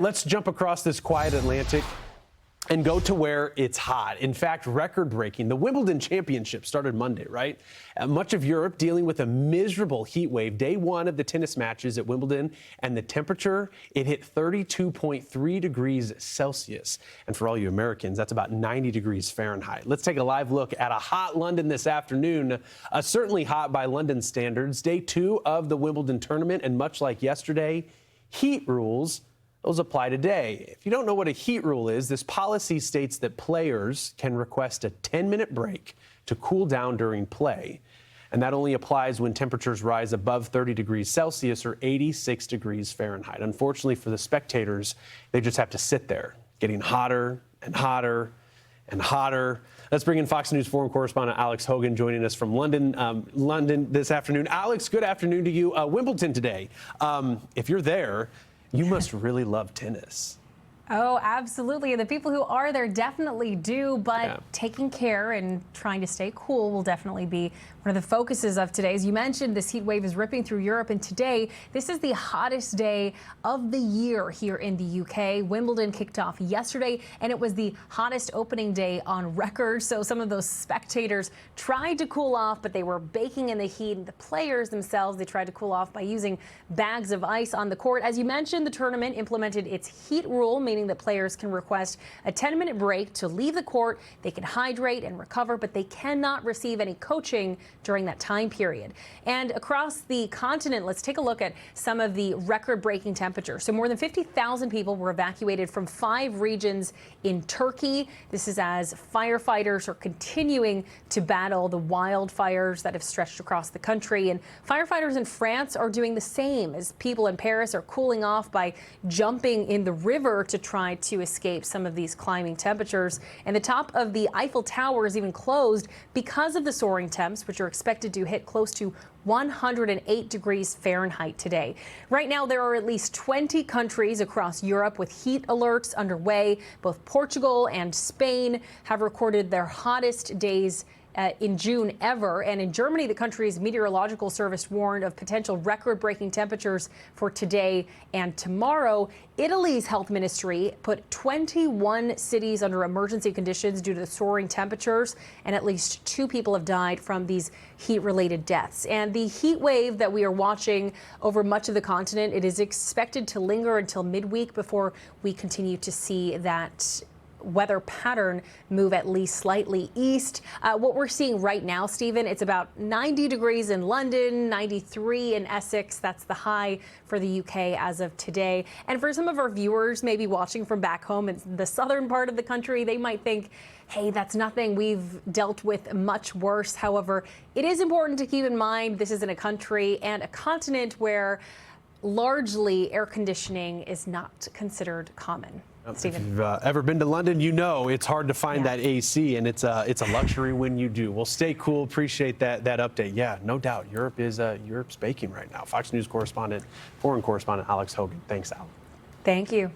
Let's jump across this quiet Atlantic and go to where it's hot. In fact, record-breaking. The Wimbledon Championship started Monday, right? Much of Europe dealing with a miserable heat wave. Day one of the tennis matches at Wimbledon, and the temperature, it hit 32.3 degrees Celsius. And for all you Americans, that's about 90 degrees Fahrenheit. Let's take a live look at a hot London this afternoon. Certainly hot by London standards. Day two of the Wimbledon tournament, and much like yesterday, heat rules, those apply today. If you don't know what a heat rule is, this policy states that players can request a 10-minute break to cool down during play. And that only applies when temperatures rise above 30 degrees Celsius or 86 degrees Fahrenheit. Unfortunately for the spectators, they just have to sit there, getting hotter and hotter and hotter. Let's bring in Fox News foreign correspondent Alex Hogan joining us from London this afternoon. Alex, good afternoon to you. Wimbledon today. If you're there, you must really love tennis. Oh, absolutely. And the people who are there definitely do, but taking care and trying to stay cool will definitely be one of the focuses of today. As you mentioned, this heat wave is ripping through Europe, and today, this is the hottest day of the year here in the UK. Wimbledon kicked off yesterday, and it was the hottest opening day on record. So some of those spectators tried to cool off, but they were baking in the heat. And the players themselves, they tried to cool off by using bags of ice on the court. As you mentioned, the tournament implemented its heat rule, meaning that players can request a 10-minute break to leave the court. They can hydrate and recover, but they cannot receive any coaching during that time period. And across the continent, let's take a look at some of the record-breaking temperatures. So more than 50,000 people were evacuated from 5 regions in Turkey. This is as firefighters are continuing to battle the wildfires that have stretched across the country. And firefighters in France are doing the same, as people in Paris are cooling off by jumping in the river to try to escape some of these climbing temperatures. And the top of the Eiffel Tower is even closed because of the soaring temps, which are expected to hit close to 108 degrees Fahrenheit today. Right now, there are at least 20 countries across Europe with heat alerts underway. Both Portugal and Spain have recorded their hottest days in June ever. And in Germany, the country's meteorological service warned of potential record-breaking temperatures for today and tomorrow. Italy's health ministry put 21 cities under emergency conditions due to the soaring temperatures, and at least 2 people have died from these heat-related deaths. And the heat wave that we are watching over much of the continent, it is expected to linger until midweek before we continue to see that weather pattern move at least slightly east. What we're seeing right now, Stephen, it's about 90 degrees in London, 93 in Essex. That's the high for the UK as of today. And for some of our viewers maybe watching from back home in the southern part of the country, they might think, hey, that's nothing. We've dealt with much worse. However, it is important to keep in mind this is in a country and a continent where largely air conditioning is not considered common. Stephen. If you've ever been to London, you know it's hard to find that AC, and it's a luxury when you do. Well, stay cool. Appreciate that update. Yeah, no doubt. Europe's baking right now. Fox News foreign correspondent Alex Hogan. Thanks, Al. Thank you.